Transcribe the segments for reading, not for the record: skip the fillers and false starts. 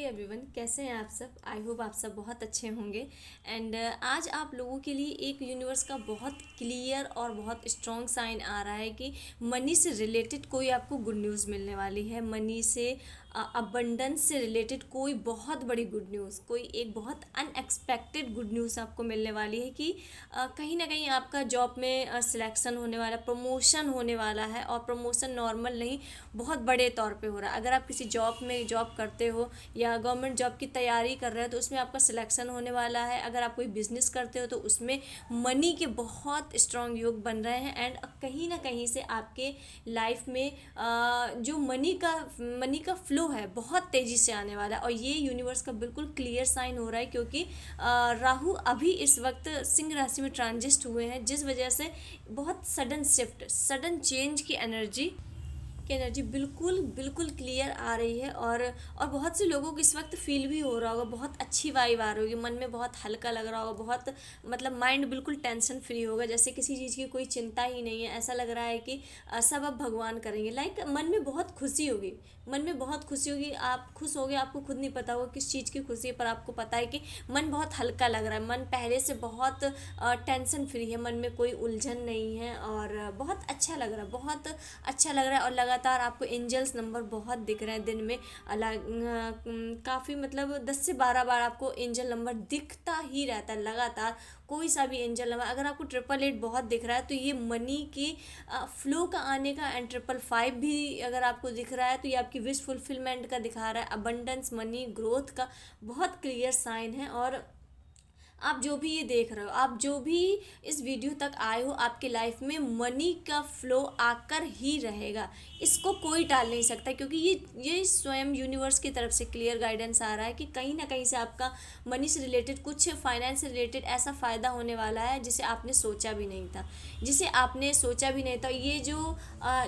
Everyone, कैसे हैं आप सब। आई होप आप सब बहुत अच्छे होंगे। एंड आज आप लोगों के लिए एक यूनिवर्स का बहुत क्लियर और बहुत स्ट्रॉन्ग साइन आ रहा है कि मनी से रिलेटेड कोई आपको गुड न्यूज़ मिलने वाली है। मनी से अबंडेंस से रिलेटेड कोई बहुत बड़ी गुड न्यूज़, कोई एक बहुत अनएक्सपेक्टेड गुड न्यूज़ आपको मिलने वाली है कि कहीं ना कहीं आपका जॉब में सिलेक्शन होने वाला, प्रमोशन होने वाला है। और प्रमोशन नॉर्मल नहीं, बहुत बड़े तौर पे हो रहा है। अगर आप किसी जॉब में जॉब करते हो या गवर्नमेंट जॉब की तैयारी कर रहे हो तो उसमें आपका सिलेक्शन होने वाला है। अगर आप कोई बिजनेस करते हो तो उसमें मनी के बहुत स्ट्रॉन्ग योग बन रहे हैं। एंड कहीं ना कहीं से आपके लाइफ में जो मनी का फ्लो है बहुत तेज़ी से आने वाला है। और ये यूनिवर्स का बिल्कुल क्लियर साइन हो रहा है, क्योंकि राहु अभी इस वक्त सिंह राशि में ट्रांजिस्ट हुए हैं, जिस वजह से बहुत सडन शिफ्ट, सडन चेंज की एनर्जी बिल्कुल बिल्कुल क्लियर आ रही है। और बहुत से लोगों को इस वक्त फील भी हो रहा होगा, बहुत अच्छी वाइब आ रही होगी, मन में बहुत हल्का लग रहा होगा, बहुत मतलब माइंड बिल्कुल टेंशन फ्री होगा, जैसे किसी चीज़ की कोई चिंता ही नहीं है। ऐसा लग रहा है कि सब अब भगवान करेंगे। लाइक मन में बहुत खुशी होगी, मन में बहुत खुशी होगी, आप खुश होगे, आपको खुद नहीं पता होगा किस चीज़ की खुशी है, पर आपको पता है कि मन बहुत हल्का लग रहा है, मन पहले से बहुत टेंशन फ्री है, मन में कोई उलझन नहीं है और बहुत अच्छा लग रहा है, बहुत अच्छा लग रहा है। और लगातार आपको एंजल्स नंबर बहुत दिख रहे हैं दिन में। काफ़ी मतलब 10 से 12 बार आपको एंजल नंबर दिखता ही रहता है लगातार। कोई सा भी एंजल नंबर, अगर आपको 888 बहुत दिख रहा है तो ये मनी की फ्लो का आने का। एंड 555 भी अगर आपको दिख रहा है तो ये आपकी विश फुलफिलमेंट का दिखा रहा है, अबंडेंस, मनी ग्रोथ का बहुत क्लियर साइन है। और आप जो भी ये देख रहे हो, आप जो भी इस वीडियो तक आए हो, आपके लाइफ में मनी का फ्लो आकर ही रहेगा, इसको कोई टाल नहीं सकता। क्योंकि ये स्वयं यूनिवर्स की तरफ से क्लियर गाइडेंस आ रहा है कि कहीं ना कहीं से आपका मनी से रिलेटेड, कुछ फाइनेंस से रिलेटेड ऐसा फ़ायदा होने वाला है जिसे आपने सोचा भी नहीं था, जिसे आपने सोचा भी नहीं था। ये जो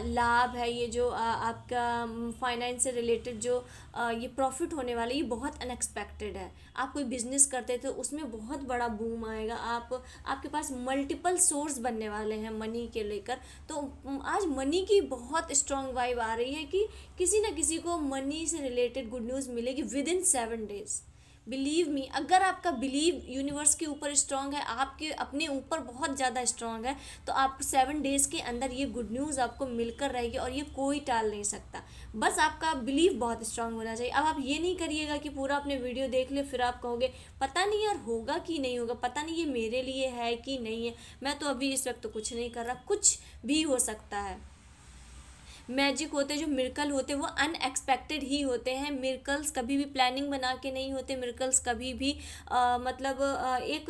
लाभ है, ये जो आपका फाइनेंस से रिलेटेड जो ये प्रॉफिट होने वाला है, ये बहुत अनएक्सपेक्टेड है। आप कोई बिजनेस करते थे उसमें बहुत बड़ा बूम आएगा, आपके पास मल्टीपल सोर्स बनने वाले हैं मनी के लेकर। तो आज मनी की बहुत स्ट्रांग वाइब आ रही है कि किसी न किसी को मनी से रिलेटेड गुड न्यूज़ मिलेगी with in 7 days. Believe me, अगर आपका बिलीव यूनिवर्स के ऊपर स्ट्रांग है, आपके अपने ऊपर बहुत ज़्यादा स्ट्रांग है, तो आप 7 डेज के अंदर ये गुड न्यूज़ आपको मिलकर रहेगी और ये कोई टाल नहीं सकता। बस आपका बिलीव बहुत स्ट्रांग होना चाहिए। अब आप ये नहीं करिएगा कि पूरा अपने वीडियो देख ले फिर आप कहोगे पता नहीं यार होगा कि नहीं होगा, पता नहीं ये मेरे लिए है कि नहीं है। मैं तो अभी इस वक्त तो कुछ नहीं कर रहा, कुछ भी हो सकता है। मैजिक होते, जो मिरेकल होते वो अनएक्सपेक्टेड ही होते हैं। मिरेकल्स कभी भी प्लानिंग बना के नहीं होते। मिरेकल्स कभी भी मतलब एक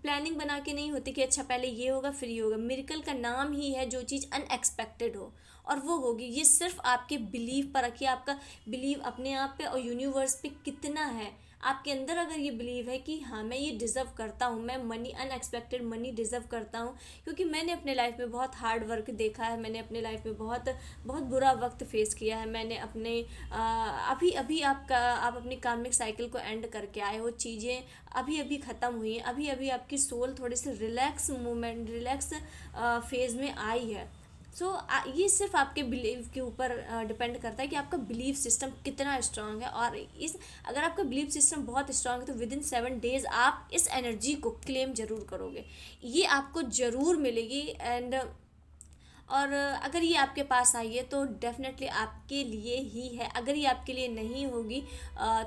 प्लानिंग बना के नहीं होती कि अच्छा पहले ये होगा फिर ये होगा। मिरेकल का नाम ही है जो चीज़ अनएक्सपेक्टेड हो और वो होगी। ये सिर्फ आपके बिलीव पर रखिए, आपका बिलीव अपने आप पे और यूनिवर्स पे कितना है। आपके अंदर अगर ये बिलीव है कि हाँ मैं ये डिज़र्व करता हूँ, मैं मनी, अनएक्सपेक्टेड मनी डिज़र्व करता हूँ, क्योंकि मैंने अपने लाइफ में बहुत हार्ड वर्क देखा है, मैंने अपने लाइफ में बहुत बहुत बुरा वक्त फेस किया है। मैंने अपने अभी अभी आप अपनी कार्मिक साइकिल को एंड करके आए हो, चीज़ें अभी अभी ख़त्म हुई हैं, अभी अभी आपकी सोल थोड़ी सी रिलैक्स मोमेंट, रिलैक्स फेज़ में आई है। सो ये सिर्फ आपके बिलीव के ऊपर डिपेंड करता है कि आपका बिलीव सिस्टम कितना स्ट्रांग है। और इस अगर आपका बिलीव सिस्टम बहुत स्ट्रांग है तो विद इन 7 डेज आप इस एनर्जी को क्लेम ज़रूर करोगे, ये आपको ज़रूर मिलेगी। एंड और अगर ये आपके पास आई है तो डेफिनेटली आपके लिए ही है। अगर ये आपके लिए नहीं होगी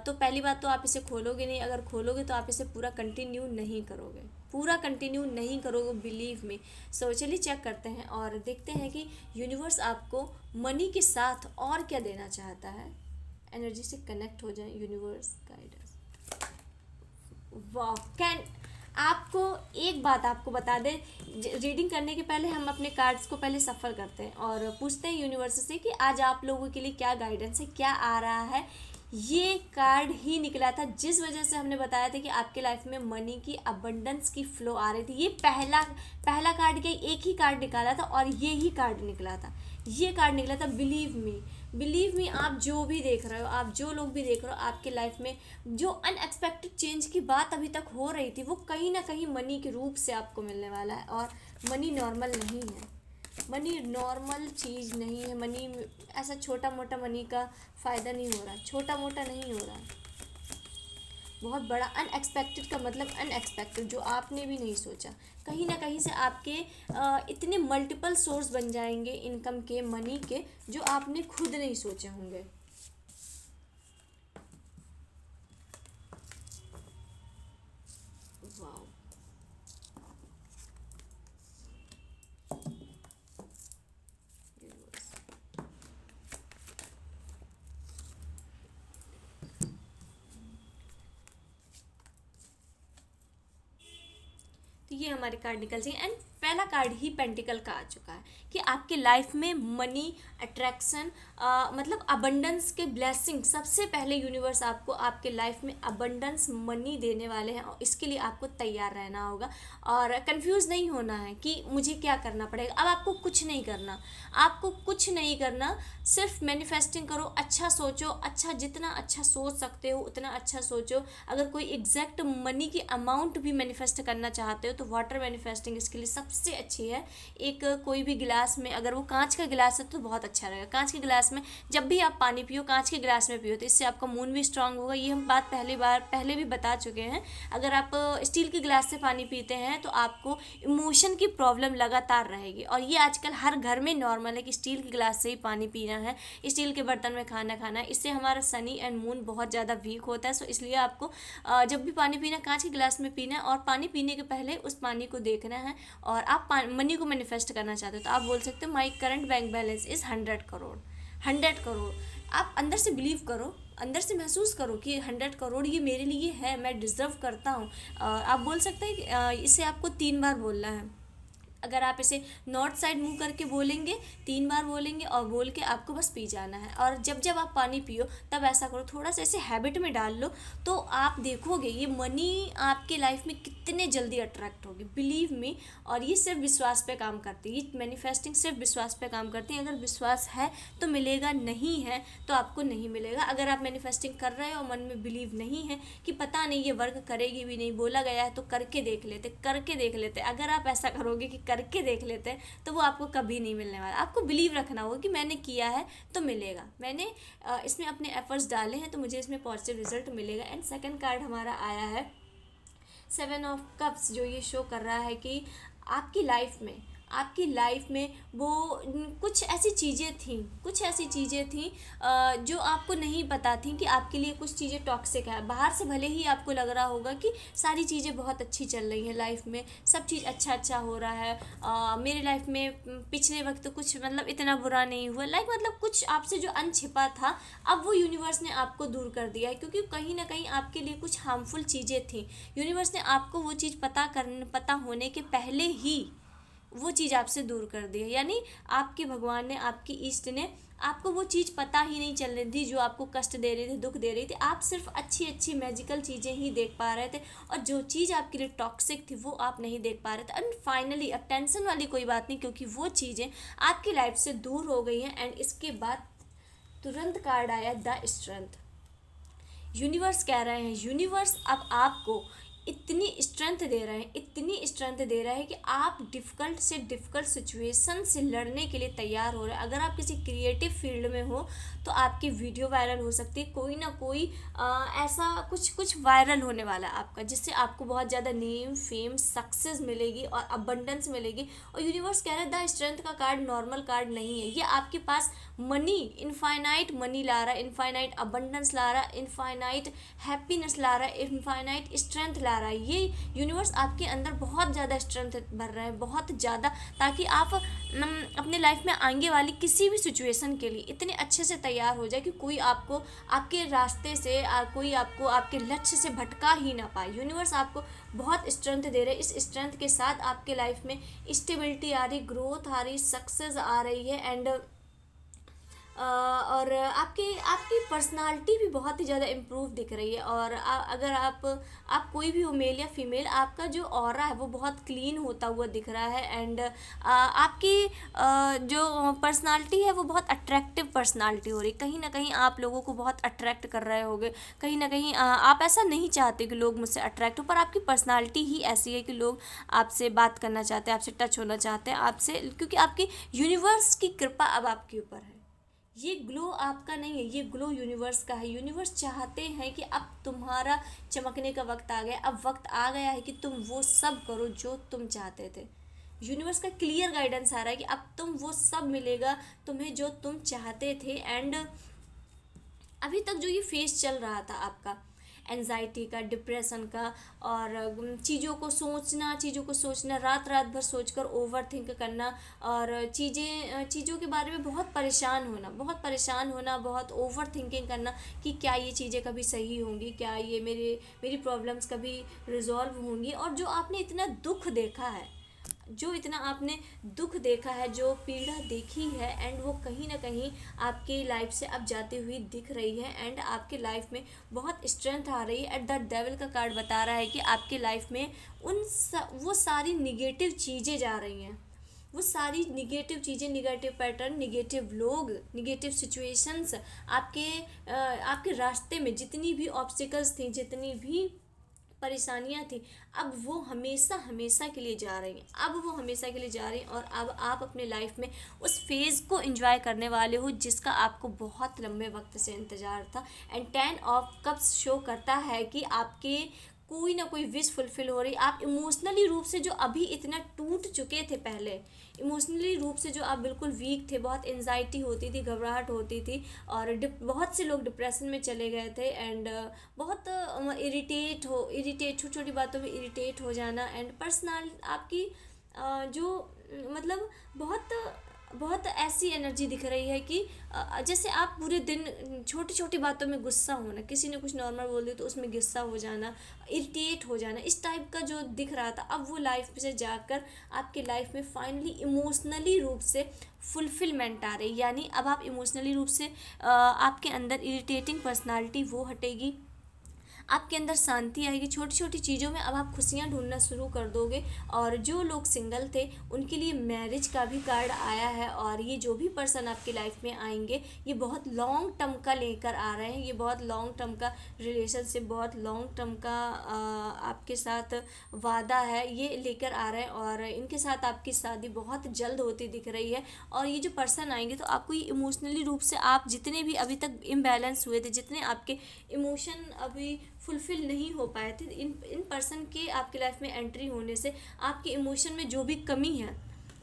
तो पहली बात तो आप इसे खोलोगे नहीं, अगर खोलोगे तो आप इसे पूरा कंटिन्यू नहीं करोगे, पूरा कंटिन्यू नहीं करोगे, बिलीव में। सो चलिए चेक करते हैं और देखते हैं कि यूनिवर्स आपको मनी के साथ और क्या देना चाहता है। एनर्जी से कनेक्ट हो जाए, यूनिवर्स गाइडेंस। वाह, कैन आपको एक बात आपको बता दें, रीडिंग करने के पहले हम अपने कार्ड्स को पहले सफ़र करते हैं और पूछते हैं यूनिवर्स से कि आज आप लोगों के लिए क्या गाइडेंस है, क्या आ रहा है। ये कार्ड ही निकला था जिस वजह से हमने बताया था कि आपके लाइफ में मनी की अबंडेंस की फ्लो आ रही थी। ये पहला पहला कार्ड, क्या एक ही कार्ड निकाला था और ये ही कार्ड निकला था, ये कार्ड निकला था। बिलीव मी, आप जो भी देख रहे हो, आप जो लोग भी देख रहे हो, आपके लाइफ में जो अनएक्सपेक्टेड चेंज की बात अभी तक हो रही थी वो कहीं ना कहीं मनी के रूप से आपको मिलने वाला है। और मनी नॉर्मल नहीं है, मनी नॉर्मल चीज़ नहीं है। मनी ऐसा छोटा मोटा मनी का फ़ायदा नहीं हो रहा, छोटा मोटा नहीं हो रहा। बहुत बड़ा। अनएक्सपेक्टेड का मतलब अनएक्सपेक्टेड, जो आपने भी नहीं सोचा। कहीं ना कहीं से आपके इतने मल्टीपल सोर्स बन जाएंगे इनकम के, मनी के, जो आपने खुद नहीं सोचे होंगे। वाह। तो ये हमारे कार्ड निकल जाए। एंड पहला कार्ड ही पेंटिकल का आ चुका है कि आपके लाइफ में मनी, अट्रैक्शन, मतलब अबंडेंस के ब्लेसिंग, सबसे पहले यूनिवर्स आपको आपके लाइफ में अबंडेंस मनी देने वाले हैं, और इसके लिए आपको तैयार रहना होगा और कंफ्यूज नहीं होना है कि मुझे क्या करना पड़ेगा। अब आपको कुछ नहीं करना, आपको कुछ नहीं करना, सिर्फ मैनिफेस्टिंग करो, अच्छा सोचो, अच्छा जितना अच्छा सोच सकते हो उतना अच्छा सोचो। अगर कोई एग्जैक्ट मनी की अमाउंट भी मैनिफेस्ट करना चाहते हो तो वाटर मैनिफेस्टिंग इसके लिए सबसे अच्छी है। एक कोई भी गिलास में, अगर वो कांच का गिलास है तो बहुत अच्छा रहेगा। कांच के गिलास में जब भी आप पानी पियो, कांच के गिलास में पियो, तो इससे आपका मूड भी स्ट्रांग होगा। ये हम बात पहले भी बता चुके हैं। अगर आप स्टील के गिलास से पानी पीते हैं तो आपको इमोशन की प्रॉब्लम लगातार रहेगी, और ये आजकल हर घर में नॉर्मल है कि स्टील के गिलास से ही पानी पीना है, स्टील के बर्तन में खाना खाना है। इससे हमारा सनी एंड मून बहुत ज़्यादा वीक होता है। सो इसलिए आपको जब भी पानी पीना, कांच के गिलास में पीना है, और पानी पीने के पहले उस पानी को देखना है। और आप मनी को मैनिफेस्ट करना चाहते हो तो आप बोल सकते हो my current bank balance is 100 crore. 100 crore. आप अंदर से बिलीव करो, अंदर से महसूस करो कि 100 करोड़ ये मेरे लिए है, मैं डिज़र्व करता हूँ। आप बोल सकते हैं कि इसे आपको 3 बार बोलना है। अगर आप इसे नॉर्थ साइड मुंह करके बोलेंगे, 3 बार बोलेंगे, और बोल के आपको बस पी जाना है। और जब जब आप पानी पियो तब ऐसा करो, थोड़ा सा ऐसे हैबिट में डाल लो, तो आप देखोगे ये मनी आपके लाइफ में कितने जल्दी अट्रैक्ट होगी, बिलीव मी। और ये सिर्फ विश्वास पे काम करती है, ये मैनिफेस्टिंग सिर्फ विश्वास पे काम करती है। अगर विश्वास है तो मिलेगा, नहीं है तो आपको नहीं मिलेगा। अगर आप मैनिफेस्टिंग कर रहे हो और मन में बिलीव नहीं है कि पता नहीं ये वर्क करेगी भी नहीं, बोला गया है तो करके देख लेते, करके देख लेते, अगर आप ऐसा करोगे कि करके देख लेते हैं तो वो आपको कभी नहीं मिलने वाला। आपको बिलीव रखना होगा कि मैंने किया है तो मिलेगा, मैंने इसमें अपने एफर्ट्स डाले हैं तो मुझे इसमें पॉजिटिव रिजल्ट मिलेगा। एंड सेकंड कार्ड हमारा आया है 7 ऑफ कप्स, जो ये शो कर रहा है कि आपकी लाइफ में वो कुछ ऐसी चीज़ें थी, जो आपको नहीं पता थी कि आपके लिए कुछ चीज़ें टॉक्सिक है। बाहर से भले ही आपको लग रहा होगा कि सारी चीज़ें बहुत अच्छी चल रही हैं लाइफ में, सब चीज़ अच्छा अच्छा हो रहा है, मेरी लाइफ में पिछले वक्त कुछ मतलब इतना बुरा नहीं हुआ, मतलब कुछ आपसे जो अनछिपा था अब वो यूनिवर्स ने आपको दूर कर दिया है, क्योंकि कहीं ना कहीं आपके लिए कुछ हार्मफुल चीज़ें थी। यूनिवर्स ने आपको वो चीज़ पता होने के पहले ही वो चीज़ आपसे दूर कर दी है। यानी आपके भगवान ने, आपकी ईष्ट ने आपको वो चीज़ पता ही नहीं चल रही थी जो आपको कष्ट दे रही थी, दुख दे रही थी। आप सिर्फ अच्छी अच्छी मैजिकल चीज़ें ही देख पा रहे थे, और जो चीज़ आपके लिए टॉक्सिक थी वो आप नहीं देख पा रहे थे। एंड फाइनली अब टेंशन वाली कोई बात नहीं, क्योंकि वो चीज़ें आपकी लाइफ से दूर हो गई हैं। एंड इसके बाद तुरंत कार्ड आया द स्ट्रेंथ। यूनिवर्स कह रहे हैं, यूनिवर्स अब आपको इतनी स्ट्रेंथ दे रहे हैं, इतनी स्ट्रेंथ दे रहे हैं कि आप डिफ़िकल्ट से डिफ़िकल्ट सिचुएशन से लड़ने के लिए तैयार हो रहे हैं। अगर आप किसी क्रिएटिव फील्ड में हो तो आपकी वीडियो वायरल हो सकती है, कोई ना कोई ऐसा कुछ वायरल होने वाला है आपका, जिससे आपको बहुत ज़्यादा नेम, फेम, सक्सेस मिलेगी और अबंडेंस मिलेगी। और यूनिवर्स कह रहे हैं द स्ट्रेंथ का कार्ड नॉर्मल कार्ड नहीं है, ये आपके पास मनी, इनफाइनाइट मनी ला रहा है, इनफाइनाइट अबंडेंस ला रहा है, इनफाइनाइट हैप्पीनेस ला रहा है, इनफाइनाइट स्ट्रेंथ ला रहा है। ये यूनिवर्स आपके अंदर बहुत ज़्यादा स्ट्रेंथ भर रहा है, बहुत ज़्यादा, ताकि आप अपने लाइफ में आगे वाली किसी भी सिचुएशन के लिए इतने अच्छे से तैयार हो जाए कि कोई आपको आपके रास्ते से कोई आपको आपके लक्ष्य से भटका ही ना पाए। यूनिवर्स आपको बहुत स्ट्रेंथ दे रहे हैं, इस स्ट्रेंथ के साथ आपके लाइफ में स्टेबिलिटी आ रही, ग्रोथ आ रही, सक्सेस आ रही है। एंड और आपकी आपकी पर्सनालिटी भी बहुत ही ज़्यादा इम्प्रूव दिख रही है। और अगर आप कोई भी हो, मेल या फीमेल, आपका जो ऑरा है वो बहुत क्लीन होता हुआ दिख रहा है। एंड आपकी जो पर्सनालिटी है वो बहुत अट्रैक्टिव पर्सनालिटी हो रही है। कहीं ना कहीं आप लोगों को बहुत अट्रैक्ट कर रहे होगे, कहीं ना कहीं आप ऐसा नहीं चाहते कि लोग मुझसे अट्रैक्ट हो, पर आपकी पर्सनालिटी ही ऐसी है कि लोग आपसे बात करना चाहते हैं, आपसे टच होना चाहते हैं, आपसे, क्योंकि आपकी यूनिवर्स की कृपा अब आपके ऊपर है। ये ग्लो आपका नहीं है, ये ग्लो यूनिवर्स का है। यूनिवर्स चाहते हैं कि अब तुम्हारा चमकने का वक्त आ गया, अब वक्त आ गया है कि तुम वो सब करो जो तुम चाहते थे। यूनिवर्स का क्लियर गाइडेंस आ रहा है कि अब तुम वो सब मिलेगा तुम्हें जो तुम चाहते थे। एंड अभी तक जो ये फेस चल रहा था आपका, एनजाइटी का, डिप्रेशन का, और चीज़ों को सोचना, रात रात भर सोचकर ओवर थिंक करना, और चीज़ों के बारे में बहुत परेशान होना, बहुत ओवर थिंकिंग करना कि क्या ये चीज़ें कभी सही होंगी, क्या ये मेरी प्रॉब्लम्स कभी रिजॉल्व होंगी। और जो इतना आपने दुख देखा है, जो पीड़ा देखी है, एंड वो कहीं ना कहीं आपकी लाइफ से अब जाती हुई दिख रही है, एंड आपके लाइफ में बहुत स्ट्रेंथ आ रही है। एट द डेविल का कार्ड बता रहा है कि आपके लाइफ में वो सारी निगेटिव चीज़ें जा रही हैं, वो सारी निगेटिव चीज़ें, निगेटिव पैटर्न, निगेटिव लोग, निगेटिव सिचुएशंस, आपके रास्ते में जितनी भी ऑब्स्टिकल्स थी, जितनी भी परेशानियां थी, अब वो हमेशा हमेशा के लिए जा रही हैं। अब वो हमेशा के लिए जा रही हैं, और अब आप अपने लाइफ में उस फेज़ को एंजॉय करने वाले हो जिसका आपको बहुत लंबे वक्त से इंतज़ार था। एंड 10 ऑफ कप्स शो करता है कि आपके कोई ना कोई विश फुलफिल हो रही। आप इमोशनली रूप से जो अभी इतना टूट चुके थे पहले, इमोशनली रूप से जो आप बिल्कुल वीक थे, बहुत एनजाइटी होती थी, घबराहट होती थी, और बहुत से लोग डिप्रेशन में चले गए थे। एंड बहुत इरिटेट, छोटी छोटी बातों में इरिटेट हो जाना, एंड पर्सनल आपकी जो मतलब बहुत बहुत ऐसी एनर्जी दिख रही है कि जैसे आप पूरे दिन छोटी छोटी बातों में गुस्सा होना, किसी ने कुछ नॉर्मल बोल दिया तो उसमें गुस्सा हो जाना, इरिटेट हो जाना, इस टाइप का जो दिख रहा था, अब वो लाइफ से जाकर आपके लाइफ में फाइनली इमोशनली रूप से फुलफिलमेंट आ रही। यानी अब आप इमोशनली रूप से आपके अंदर इरिटेटिंग पर्सनालिटी वो हटेगी, आपके अंदर शांति आएगी, छोटी छोटी चीज़ों में अब आप खुशियाँ ढूंढना शुरू कर दोगे। और जो लोग सिंगल थे उनके लिए मैरिज का भी कार्ड आया है, और ये जो भी पर्सन आपकी लाइफ में आएंगे ये बहुत लॉन्ग टर्म का लेकर आ रहे हैं, ये बहुत लॉन्ग टर्म का रिलेशनशिप, बहुत लॉन्ग टर्म का आपके साथ वादा है, ये लेकर आ रहे हैं, और इनके साथ आपकी शादी बहुत जल्द होती दिख रही है। और ये जो पर्सन आएंगे तो आपको ये इमोशनली रूप से, आप जितने भी अभी तक इम्बैलेंस हुए थे, जितने आपके इमोशन अभी फुलफिल नहीं हो पाए थे, इन पर्सन के आपके लाइफ में एंट्री होने से आपके इमोशन में जो भी कमी है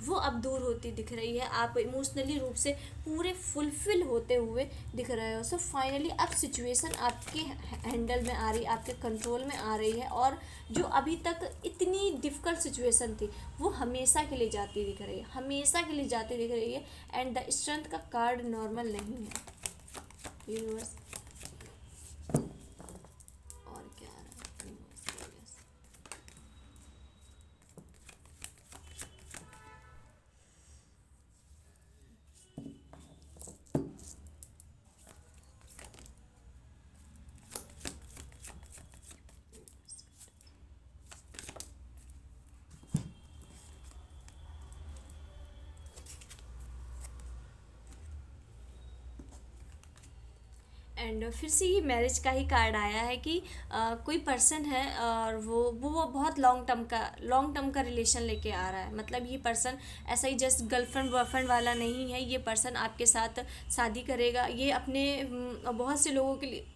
वो अब दूर होती दिख रही है। आप इमोशनली रूप से पूरे फुलफिल होते हुए दिख रहे हो। सो फाइनली अब सिचुएशन आपके हैंडल में आ रही, आपके कंट्रोल में आ रही है, और जो अभी तक इतनी डिफ़िकल्ट सिचुएशन थी वो हमेशा के लिए जाती दिख रही है, हमेशा के लिए जाती दिख रही है। एंड द स्ट्रेंथ का कार्ड नॉर्मल नहीं है। यूनिवर्स और क्या आ रहा है यूनिवर्स की वजह से। एंड फिर से ये मैरिज का ही कार्ड आया है कि कोई पर्सन है, और वो बहुत लॉन्ग टर्म का रिलेशन लेके आ रहा है। मतलब ये पर्सन ऐसा ही जस्ट गर्लफ्रेंड बॉयफ्रेंड वाला नहीं है, ये पर्सन आपके साथ शादी करेगा। ये अपने बहुत से लोगों के लिए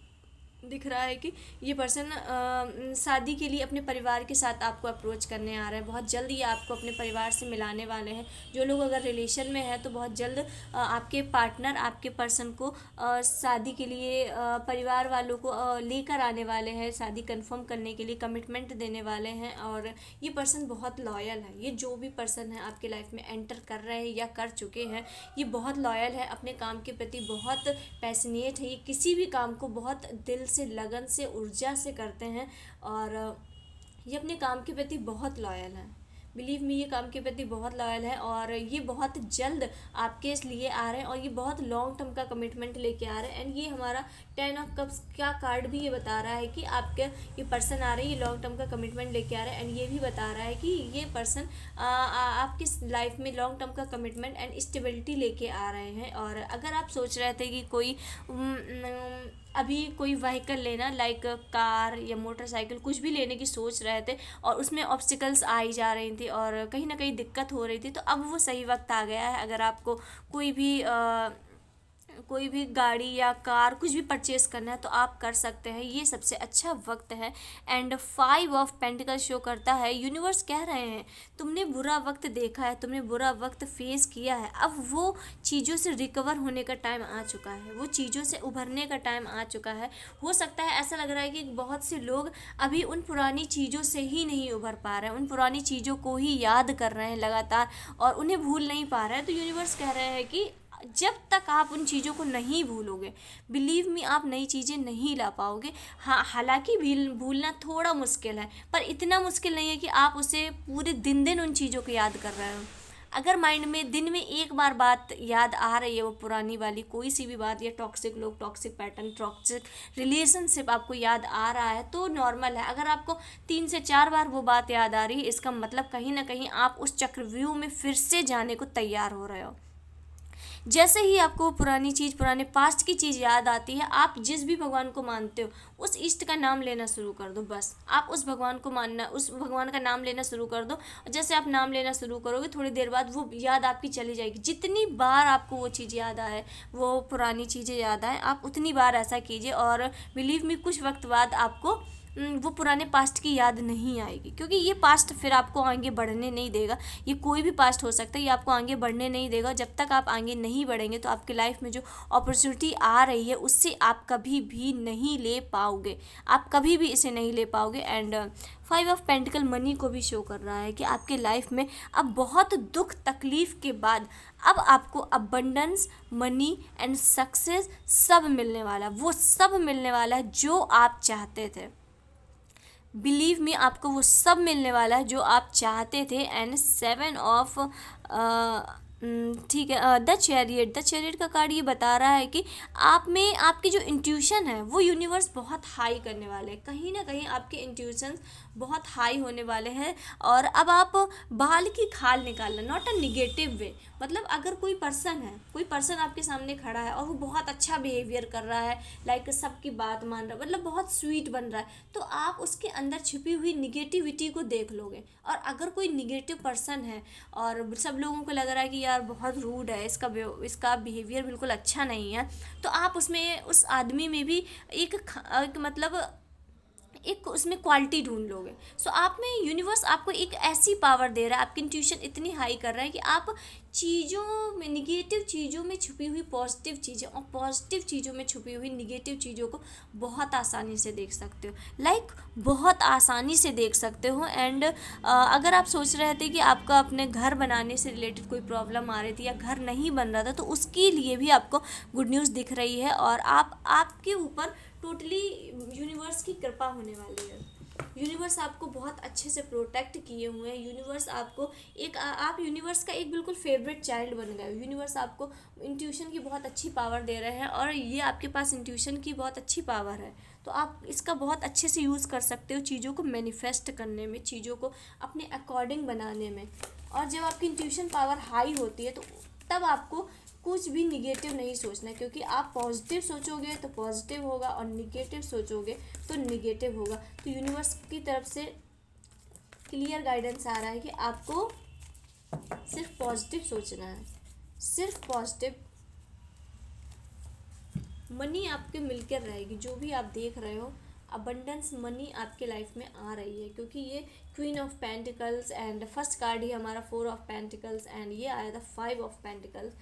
दिख रहा है कि ये पर्सन शादी के लिए अपने परिवार के साथ आपको अप्रोच करने आ रहा है। बहुत जल्द ये आपको अपने परिवार से मिलाने वाले हैं। जो लोग अगर रिलेशन में हैं तो बहुत जल्द आपके पार्टनर आपके पर्सन को शादी के लिए परिवार वालों को लेकर आने वाले हैं, शादी कंफर्म करने के लिए कमिटमेंट देने वाले हैं। और ये पर्सन बहुत लॉयल है। ये जो भी पर्सन है आपके लाइफ में एंटर कर रहे हैं या कर चुके हैं, ये बहुत लॉयल है, अपने काम के प्रति बहुत पैशनेट है। ये किसी भी काम को बहुत दिल से, लगन से, ऊर्जा से करते हैं, और ये अपने काम के प्रति बहुत लॉयल है। बिलीव मी, ये काम के प्रति बहुत लॉयल है, और ये बहुत जल्द आपके लिए आ रहे हैं, और ये बहुत लॉन्ग टर्म का कमिटमेंट लेके आ रहे हैं। एंड ये हमारा 10 ऑफ कप्स का कार्ड भी ये बता रहा है कि आपके ये पर्सन आ रहे हैं, ये लॉन्ग टर्म का कमिटमेंट लेके आ रहे हैं। एंड ये भी बता रहा है कि ये पर्सन आपकी लाइफ में लॉन्ग टर्म का कमिटमेंट एंड स्टेबिलिटी लेके आ रहे हैं। और अगर आप सोच रहे थे कि अभी कोई व्हीकल लेना, लाइक कार या मोटरसाइकिल, कुछ भी लेने की सोच रहे थे और उसमें ऑब्स्टिकल्स आई जा रही थी और कहीं ना कहीं दिक्कत हो रही थी, तो अब वो सही वक्त आ गया है। अगर आपको कोई भी कोई भी गाड़ी या कार कुछ भी परचेस करना है तो आप कर सकते हैं, ये सबसे अच्छा वक्त है। एंड 5 ऑफ पेंटिकल शो करता है, यूनिवर्स कह रहे हैं तुमने बुरा वक्त देखा है, तुमने बुरा वक्त फेस किया है, अब वो चीज़ों से रिकवर होने का टाइम आ चुका है, वो चीज़ों से उभरने का टाइम आ चुका है। हो सकता है ऐसा लग रहा है कि बहुत से लोग अभी उन पुरानी चीज़ों से ही नहीं उभर पा रहे हैं, उन पुरानी चीज़ों को ही याद कर रहे हैं लगातार और उन्हें भूल नहीं पा रहे हैं। तो यूनिवर्स कह रहे हैं कि जब तक आप उन चीज़ों को नहीं भूलोगे, बिलीव मी, आप नई चीज़ें नहीं ला पाओगे। हाँ, हालांकि भूलना थोड़ा मुश्किल है, पर इतना मुश्किल नहीं है कि आप उसे पूरे दिन दिन उन चीज़ों को याद कर रहे हो। अगर माइंड में दिन में एक बार बात याद आ रही है, वो पुरानी वाली कोई सी भी बात, या टॉक्सिक लोग, टॉक्सिक पैटर्न, टॉक्सिक रिलेशनशिप आपको याद आ रहा है तो नॉर्मल है। अगर आपको 3 से 4 बार वो बात याद आ रही है, इसका मतलब कहीं ना कहीं आप उस चक्रव्यूह में फिर से जाने को तैयार हो रहे हो। जैसे ही आपको पुरानी चीज़, पुराने पास्ट की चीज़ याद आती है, आप जिस भी भगवान को मानते हो उस इष्ट का नाम लेना शुरू कर दो। बस आप उस भगवान को मानना, उस भगवान का नाम लेना शुरू कर दो। जैसे आप नाम लेना शुरू करोगे, थोड़ी देर बाद वो याद आपकी चली जाएगी। जितनी बार आपको वो चीज़ याद आए, वो पुरानी चीज़ें याद आए, आप उतनी बार ऐसा कीजिए और बिलीव मी, कुछ वक्त बाद आपको वो पुराने पास्ट की याद नहीं आएगी, क्योंकि ये पास्ट फिर आपको आगे बढ़ने नहीं देगा। ये कोई भी पास्ट हो सकता है, ये आपको आगे बढ़ने नहीं देगा। जब तक आप आगे नहीं बढ़ेंगे तो आपकी लाइफ में जो अपॉर्चुनिटी आ रही है उससे आप कभी भी नहीं ले पाओगे, आप कभी भी इसे नहीं ले पाओगे। एंड 5 ऑफ पेंटिकल मनी को भी शो कर रहा है कि आपके लाइफ में अब बहुत दुख तकलीफ के बाद अब आपको अबंडेंस, मनी एंड सक्सेस सब मिलने वाला, वो सब मिलने वाला है जो आप चाहते थे। बिलीव मी, आपको वो सब मिलने वाला है जो आप चाहते थे। एंड 7 ऑफ, ठीक है, द चैरियट का कार्ड ये बता रहा है कि आप में आपकी जो इंट्यूशन है वो यूनिवर्स बहुत हाई करने वाले हैं। कहीं ना कहीं आपके इंट्यूशंस बहुत हाई होने वाले हैं और अब आप बाल की खाल निकालना, नॉट अ निगेटिव वे। मतलब अगर कोई पर्सन आपके सामने खड़ा है और वो बहुत अच्छा बिहेवियर कर रहा है, लाइक सबकी बात मान रहा है, मतलब बहुत स्वीट बन रहा है, तो आप उसके अंदर छिपी हुई निगेटिविटी को देख लोगे। और अगर कोई निगेटिव पर्सन है और सब लोगों को लग रहा है कि यार बहुत रूड है, इसका बिहेवियर बिल्कुल अच्छा नहीं है, तो आप उसमें, उस आदमी में भी एक मतलब एक उसमें क्वालिटी ढूंढ लोगे। सो आप में यूनिवर्स आपको एक ऐसी पावर दे रहा है, आपकी इंट्यूशन इतनी हाई कर रहा है कि आप चीज़ों में, निगेटिव चीज़ों में छुपी हुई पॉजिटिव चीज़ें और पॉजिटिव चीज़ों में छुपी हुई निगेटिव चीज़ों को बहुत आसानी से देख सकते हो, लाइक बहुत आसानी से देख सकते हो। एंड अगर आप सोच रहे थे कि आपका अपने घर बनाने से रिलेटेड कोई प्रॉब्लम आ रही थी या घर नहीं बन रहा था, तो उसके लिए भी आपको गुड न्यूज़ दिख रही है और आपके ऊपर टोटली यूनिवर्स की कृपा होने वाली है। यूनिवर्स आपको बहुत अच्छे से प्रोटेक्ट किए हुए हैं। यूनिवर्स आपको आप यूनिवर्स का एक बिल्कुल फेवरेट चाइल्ड बन गए हो। यूनिवर्स आपको इंट्यूशन की बहुत अच्छी पावर दे रहे हैं और ये आपके पास इंट्यूशन की बहुत अच्छी पावर है, तो आप इसका बहुत अच्छे से यूज़ कर सकते हो चीज़ों को मैनिफेस्ट करने में, चीज़ों को अपने अकॉर्डिंग बनाने में। और जब आपकी इंट्यूशन पावर हाई होती है तो तब आपको कुछ भी निगेटिव नहीं सोचना, क्योंकि आप पॉजिटिव सोचोगे तो पॉजिटिव होगा और निगेटिव सोचोगे तो निगेटिव होगा। तो यूनिवर्स की तरफ से क्लियर गाइडेंस आ रहा है कि आपको सिर्फ पॉजिटिव सोचना है, सिर्फ पॉजिटिव। मनी आपके मिलकर रहेगी, जो भी आप देख रहे हो अबंडेंस मनी आपके लाइफ में आ रही है, क्योंकि ये queen of pentacles and first card ही हमारा 4 ऑफ पेंटिकल्स एंड ये आया था 5 ऑफ पेंटिकल्स।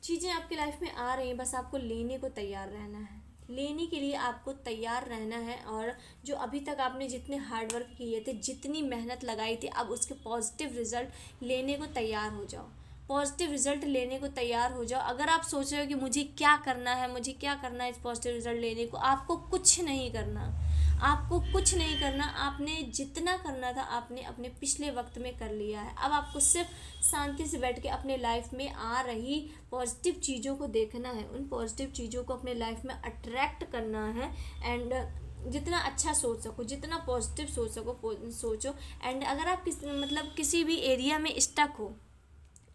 चीज़ें आपकी लाइफ में आ रही हैं, बस आपको लेने को तैयार रहना है, लेने के लिए आपको तैयार रहना है। और जो अभी तक आपने जितने हार्ड वर्क किए थे, जितनी मेहनत लगाई थी, अब उसके पॉजिटिव रिजल्ट लेने को तैयार हो जाओ, पॉजिटिव रिजल्ट लेने को तैयार हो जाओ। अगर आप सोच रहे हो कि मुझे क्या करना है, मुझे क्या करना है इस पॉजिटिव रिजल्ट लेने को, आपको कुछ नहीं करना, आपको कुछ नहीं करना। आपने जितना करना था आपने अपने पिछले वक्त में कर लिया है। अब आपको सिर्फ शांति से बैठ के अपने लाइफ में आ रही पॉजिटिव चीज़ों को देखना है, उन पॉजिटिव चीज़ों को अपने लाइफ में अट्रैक्ट करना है। एंड जितना अच्छा सोच सको, जितना पॉजिटिव सोच सको सोचो। एंड अगर आप किसी भी एरिया में स्टक हो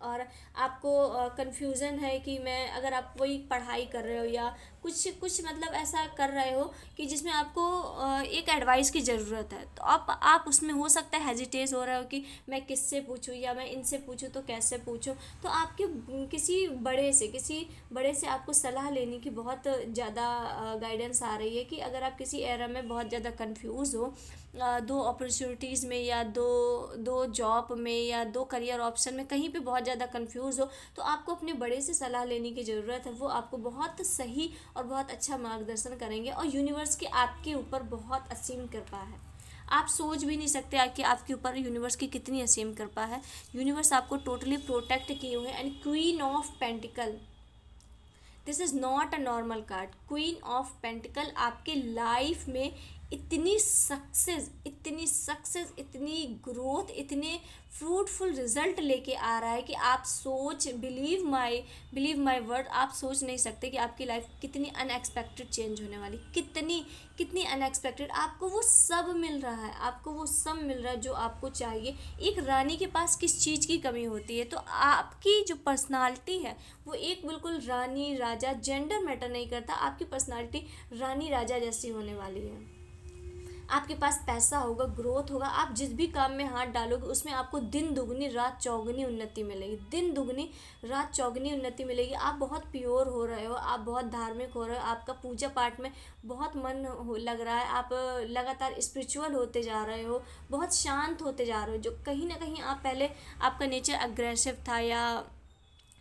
और आपको कन्फ्यूज़न है कि मैं, अगर आप वही पढ़ाई कर रहे हो या कुछ कुछ मतलब ऐसा कर रहे हो कि जिसमें आपको एक एडवाइस की ज़रूरत है, तो आप उसमें हो सकता है हेजिटेट हो रहे हो कि मैं किससे पूछूं या मैं इनसे पूछूं तो कैसे पूछूं। तो आपके किसी बड़े से आपको सलाह लेने की बहुत ज़्यादा गाइडेंस आ रही है कि अगर आप किसी एरा में बहुत ज़्यादा कंफ्यूज हो, दो अपॉर्चुनिटीज़ में या दो दो जॉब में या दो करियर ऑप्शन में कहीं पे बहुत ज़्यादा कंफ्यूज हो, तो आपको अपने बड़े से सलाह लेने की ज़रूरत है। वो आपको बहुत सही और बहुत अच्छा मार्गदर्शन करेंगे और यूनिवर्स की आपके ऊपर बहुत असीम कृपा है। आप सोच भी नहीं सकते कि आपके ऊपर यूनिवर्स की कितनी असीम कृपा है। यूनिवर्स आपको टोटली प्रोटेक्ट किए हुए हैं। And queen of pentacle, this is not a normal card. Queen of pentacle आपके लाइफ में इतनी सक्सेस, इतनी ग्रोथ, इतने फ्रूटफुल रिजल्ट लेके आ रहा है कि आप सोच बिलीव माई वर्ड, आप सोच नहीं सकते कि आपकी लाइफ कितनी अनएक्सपेक्टेड चेंज होने वाली, कितनी कितनी अनएक्सपेक्टेड। आपको वो सब मिल रहा है, आपको वो सब मिल रहा है जो आपको चाहिए। एक रानी के पास किस चीज़ की कमी होती है? तो आपकी जो पर्सनालिटी है वो एक बिल्कुल रानी राजा, जेंडर मैटर नहीं करता, आपकी पर्सनालिटी रानी राजा जैसी होने वाली है। आपके पास पैसा होगा, ग्रोथ होगा, आप जिस भी काम में हाथ डालोगे उसमें आपको दिन दुगनी रात चौगुनी उन्नति मिलेगी, दिन दुगनी रात चौगुनी उन्नति मिलेगी। आप बहुत प्योर हो रहे हो, आप बहुत धार्मिक हो रहे हो, आपका पूजा पाठ में बहुत मन लग रहा है, आप लगातार स्पिरिचुअल होते जा रहे हो, बहुत शांत होते जा रहे हो। जो कहीं ना कहीं आप पहले आपका नेचर अग्रेसिव था या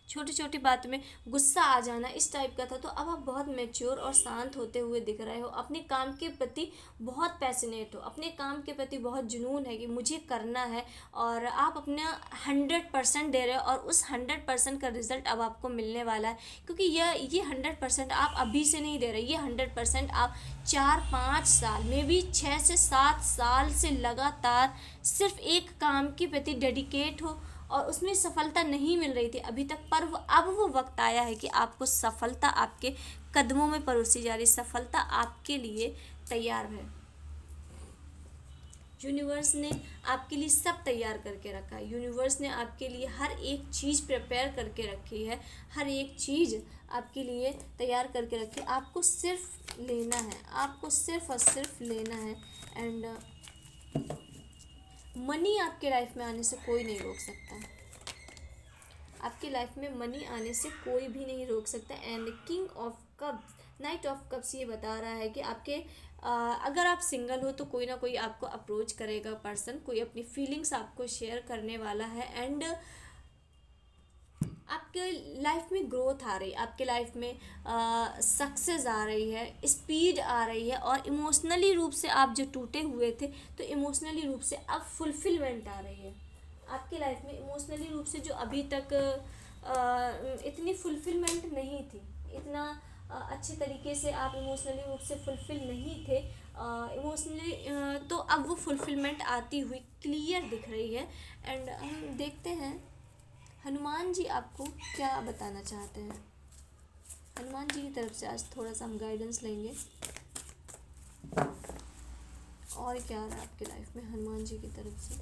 छोटी छोटी बात में गुस्सा आ जाना इस टाइप का था, तो अब आप बहुत मैच्योर और शांत होते हुए दिख रहे हो। अपने काम के प्रति बहुत पैशनेट हो, अपने काम के प्रति बहुत जुनून है कि मुझे करना है, और आप अपना 100% दे रहे हो और उस 100% का रिजल्ट अब आपको मिलने वाला है। क्योंकि ये 100% आप अभी से नहीं दे रहे, ये 100% आप 4-5 साल में भी 6 से 7 साल से लगातार सिर्फ एक काम के प्रति डेडिकेट हो और उसमें सफलता नहीं मिल रही थी अभी तक, पर अब वो वक्त आया है कि आपको सफलता आपके कदमों में परोसी जा रही, सफलता आपके लिए तैयार है। यूनिवर्स ने आपके लिए सब तैयार करके रखा है, यूनिवर्स ने आपके लिए हर एक चीज़ प्रिपेयर करके रखी है, हर एक चीज़ आपके लिए तैयार करके रखी है। आपको सिर्फ लेना है, आपको सिर्फ और सिर्फ लेना है। एंड मनी आपके लाइफ में आने से कोई नहीं रोक सकता, आपकी लाइफ में मनी आने से कोई भी नहीं रोक सकता। And king of cups, night of cups ये बता रहा है कि आपके अगर आप सिंगल हो तो कोई ना कोई आपको अप्रोच करेगा पर्सन, कोई अपनी फीलिंग्स आपको शेयर करने वाला है। एंड आपके लाइफ में ग्रोथ आ रही है, आपके लाइफ में सक्सेस आ रही है, स्पीड आ रही है, और इमोशनली रूप से आप जो टूटे हुए थे तो इमोशनली रूप से अब फुलफिलमेंट आ रही है आपकी लाइफ में। इमोशनली रूप से जो अभी तक इतनी फुलफिलमेंट नहीं थी, इतना अच्छे तरीके से आप इमोशनली रूप से फुलफिल नहीं थे इमोशनली, तो अब वो फुलफिलमेंट आती हुई क्लियर दिख रही है। एंड हम देखते हैं हनुमान जी आपको क्या बताना चाहते हैं। हनुमान जी की तरफ से आज थोड़ा सा हम गाइडेंस लेंगे, और क्या आ रहा है आपकी लाइफ में हनुमान जी की तरफ से।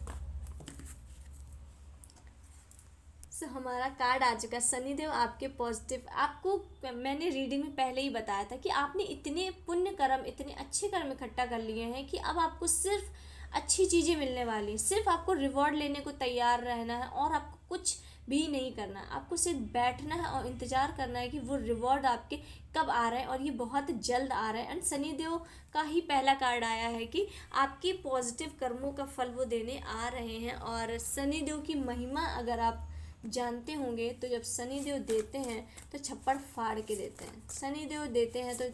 हमारा कार्ड आ चुका है शनिदेव आपके पॉजिटिव। आपको मैंने रीडिंग में पहले ही बताया था कि आपने इतने पुण्य कर्म, इतने अच्छे कर्म इकट्ठा कर लिए हैं कि अब आपको सिर्फ अच्छी चीज़ें मिलने वाली हैं। सिर्फ आपको रिवॉर्ड लेने को तैयार रहना है और आपको कुछ भी नहीं करना है, आपको सिर्फ बैठना है और इंतज़ार करना है कि वो रिवॉर्ड आपके कब आ रहा है, और ये बहुत जल्द आ रहा है। एंड शनिदेव का ही पहला कार्ड आया है कि आपके पॉजिटिव कर्मों का फल वो देने आ रहे हैं। और शनिदेव की महिमा अगर आप जानते होंगे तो जब शनिदेव देते हैं तो छप्पड़ फाड़ के देते हैं, शनिदेव देते हैं तो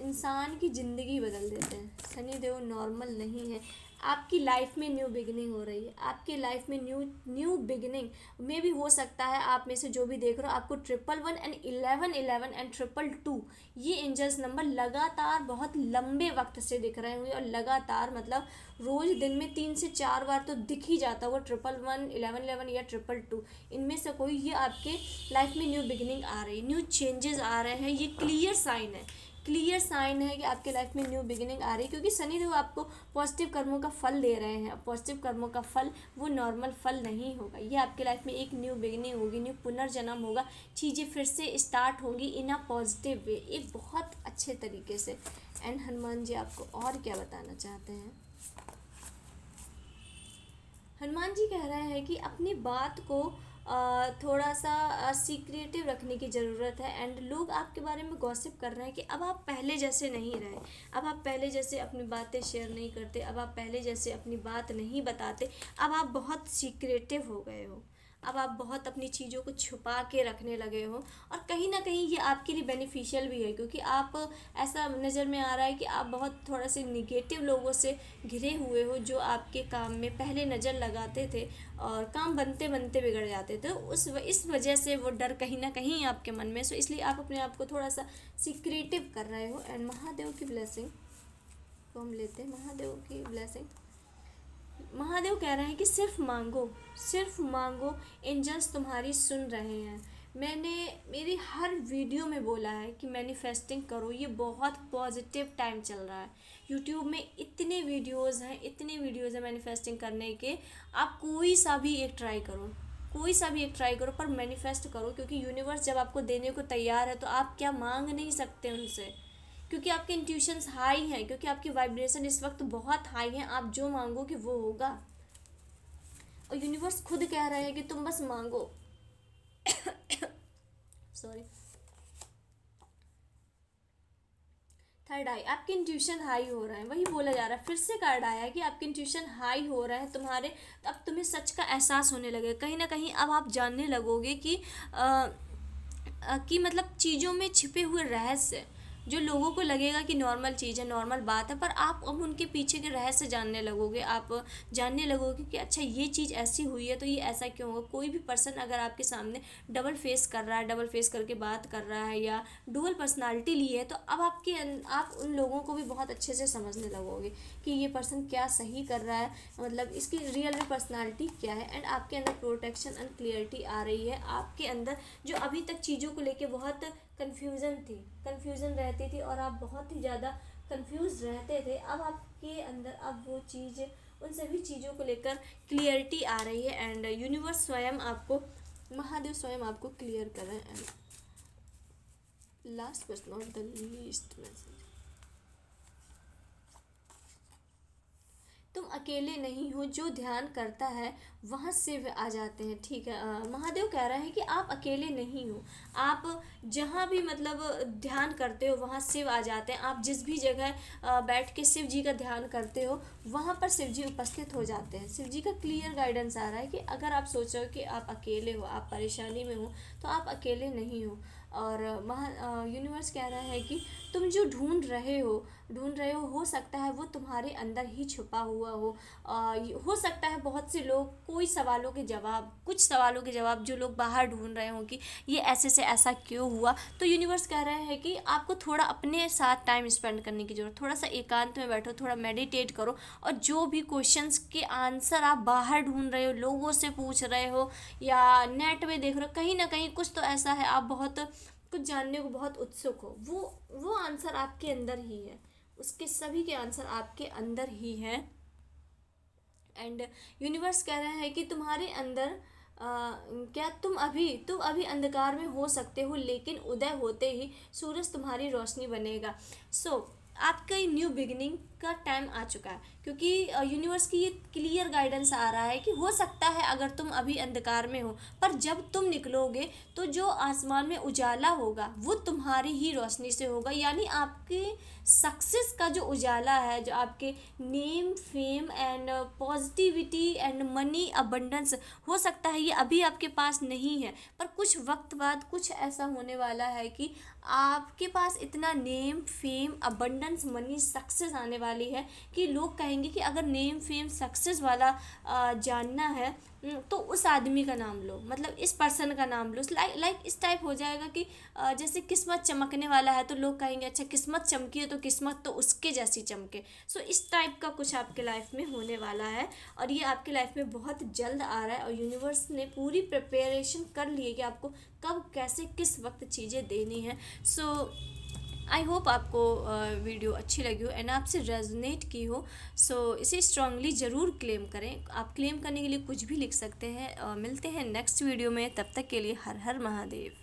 इंसान की ज़िंदगी बदल देते हैं। शनिदेव नॉर्मल नहीं है। आपकी लाइफ में न्यू बिगिनिंग हो रही है, आपकी लाइफ में न्यू बिगिनिंग में भी हो सकता है। आप में से जो भी देख रहे हो, आपको 111 एंड 1111 एंड 222 ये एंजल्स नंबर लगातार बहुत लंबे वक्त से दिख रहे होंगे, और लगातार मतलब रोज़ दिन में 3 से 4 बार तो दिख ही जाता होगा 111, 1111 या 222। इनमें से कोई ये आपके लाइफ में न्यू बिगिनिंग आ रही है, न्यू चेंजेस आ रहे हैं, ये क्लियर साइन है क्लियर साइन है कि आपके लाइफ में न्यू बिगिनिंग आ रही है, क्योंकि शनि देव आपको पॉजिटिव कर्मों का फल दे रहे हैं। पॉजिटिव कर्मों का फल वो नॉर्मल फल नहीं होगा, ये आपके लाइफ में एक न्यू बिगिनिंग होगी, न्यू पुनर्जन्म होगा, चीज़ें फिर से स्टार्ट होंगी इन अ पॉजिटिव वे, एक बहुत अच्छे तरीके से। एंड हनुमान जी आपको और क्या बताना चाहते हैं? हनुमान जी कह रहे हैं कि अपनी बात को थोड़ा सा सीक्रेटिव रखने की ज़रूरत है। एंड लोग आपके बारे में गॉसिप कर रहे हैं कि अब आप पहले जैसे नहीं रहे, अब आप पहले जैसे अपनी बातें शेयर नहीं करते, अब आप पहले जैसे अपनी बात नहीं बताते, अब आप बहुत सीक्रेटिव हो गए हो, अब आप बहुत अपनी चीज़ों को छुपा के रखने लगे हो। और कहीं ना कहीं ये आपके लिए बेनिफिशियल भी है, क्योंकि आप, ऐसा नज़र में आ रहा है कि आप बहुत थोड़ा से निगेटिव लोगों से घिरे हुए हो, जो आपके काम में पहले नज़र लगाते थे और काम बनते बनते बिगड़ जाते थे। इस वजह से वो डर कहीं ना कहीं आपके मन में, सो इसलिए आप अपने आप को थोड़ा सा सीक्रेटिव कर रहे हो। एंड महादेव की ब्लेसिंग को हम लेते हैं। महादेव की ब्लेसिंग, महादेव कह रहे हैं कि सिर्फ मांगो, सिर्फ मांगो, एंजल्स तुम्हारी सुन रहे हैं। मैंने मेरी हर वीडियो में बोला है कि मैनिफेस्टिंग करो, ये बहुत पॉजिटिव टाइम चल रहा है। यूट्यूब में इतने वीडियोज़ हैं, इतने वीडियोज़ हैं मैनिफेस्टिंग करने के, आप कोई सा भी एक ट्राई करो, कोई सा भी एक ट्राई करो, पर मैनिफेस्ट करो, क्योंकि यूनिवर्स जब आपको देने को तैयार है तो आप क्या मांग नहीं सकते उनसे, क्योंकि आपके इंट्यूशंस हाई हैं, क्योंकि आपकी वाइब्रेशन इस वक्त बहुत हाई है। आप जो मांगोगे वो होगा, और यूनिवर्स खुद कह रहे हैं कि तुम बस मांगो। सॉरी। थर्ड आई, आपके इंट्यूशन हाई हो रहा है, वही बोला जा रहा है, फिर से कार्ड आया है कि आपके इंट्यूशन हाई हो रहा है तुम्हारे, तो अब तुम्हें सच का एहसास होने लगेगा कहीं ना कहीं। अब आप जानने लगोगे कि मतलब चीज़ों में छिपे हुए रहस्य, जो लोगों को लगेगा कि नॉर्मल चीज़ है, नॉर्मल बात है, पर आप अब उनके पीछे के रहस्य जानने लगोगे। आप जानने लगोगे कि अच्छा ये चीज़ ऐसी हुई है तो ये ऐसा क्यों होगा। कोई भी पर्सन अगर आपके सामने डबल फेस कर रहा है, डबल फेस करके बात कर रहा है, या डुअल पर्सनालिटी ली है, तो अब आप उन लोगों को भी बहुत अच्छे से समझने लगोगे कि ये पर्सन क्या सही कर रहा है, मतलब इसकी रियल में पर्सनालिटी क्या है। एंड आपके अंदर प्रोटेक्शन एंड क्लियरिटी आ रही है। आपके अंदर जो अभी तक चीज़ों को लेके बहुत कन्फ्यूज़न रहती थी और आप बहुत ही ज़्यादा कंफ्यूज रहते थे, अब आपके अंदर अब वो चीज़, उन सभी चीज़ों को लेकर क्लियरिटी आ रही है। एंड यूनिवर्स स्वयं आपको, महादेव स्वयं आपको क्लियर कर रहे हैं। And last but not the least message, तुम अकेले नहीं हो, जो ध्यान करता है वहाँ शिव आ जाते हैं। ठीक है, महादेव कह रहे हैं कि आप अकेले नहीं हो, आप जहाँ भी मतलब ध्यान करते हो वहाँ शिव आ जाते हैं। आप जिस भी जगह बैठ के शिव जी का ध्यान करते हो वहाँ पर शिव जी उपस्थित हो जाते हैं। शिव जी का क्लियर गाइडेंस आ रहा है कि अगर आप सोच रहे हो कि आप अकेले हो, आप परेशानी में हो, तो आप अकेले नहीं हो। और यूनिवर्स कह रहा है कि तुम जो ढूंढ रहे हो सकता है वो तुम्हारे अंदर ही छुपा हुआ हो सकता है बहुत से लोग कुछ सवालों के जवाब जो लोग बाहर ढूंढ रहे हो कि ये ऐसे से ऐसा क्यों हुआ, तो यूनिवर्स कह रहे हैं कि आपको थोड़ा अपने साथ टाइम स्पेंड करने की जरूरत, थोड़ा सा एकांत में बैठो, थोड़ा मेडिटेट करो, और जो भी क्वेश्चंस के आंसर आप बाहर ढूंढ रहे हो, लोगों से पूछ रहे हो या नेट में देख रहे हो, कहीं ना कहीं कुछ तो ऐसा है, आप बहुत कुछ जानने को बहुत उत्सुक हो, वो आंसर आपके अंदर ही है, उसके सभी के आंसर आपके अंदर ही हैं। एंड यूनिवर्स कह रहे हैं कि तुम्हारे अंदर क्या तुम अभी अंधकार में हो सकते हो, लेकिन उदय होते ही सूरज तुम्हारी रोशनी बनेगा। आपका न्यू बिगिनिंग का टाइम आ चुका है, क्योंकि यूनिवर्स की ये क्लियर गाइडेंस आ रहा है कि हो सकता है अगर तुम अभी अंधकार में हो, पर जब तुम निकलोगे तो जो आसमान में उजाला होगा वो तुम्हारी ही रोशनी से होगा। यानी आपके सक्सेस का जो उजाला है, जो आपके name fame and positivity and money abundance, हो सकता है ये अभी आपके पास नहीं है, पर कुछ वक्त बाद कुछ ऐसा होने वाला है कि आपके पास इतना name fame abundance money success आने वाली है कि लोग कहेंगे कि अगर नेम फेम सक्सेस वाला जानना है तो उस आदमी का नाम लो, मतलब इस पर्सन का नाम लो। लाइक इस टाइप हो जाएगा कि जैसे किस्मत चमकने वाला है तो लोग कहेंगे अच्छा किस्मत चमकी है तो किस्मत तो उसके जैसी चमके। इस टाइप का कुछ आपके लाइफ में होने वाला है, और ये आपके लाइफ में बहुत जल्द आ रहा है, और यूनिवर्स ने पूरी प्रिपरेशन कर ली है कि आपको कब कैसे किस वक्त चीज़ें देनी है। आई होप आपको वीडियो अच्छी लगी हो एंड आपसे रेजोनेट की हो। सो इसे स्ट्रांगली ज़रूर क्लेम करें। आप क्लेम करने के लिए कुछ भी लिख सकते हैं। मिलते हैं नेक्स्ट वीडियो में, तब तक के लिए हर हर महादेव।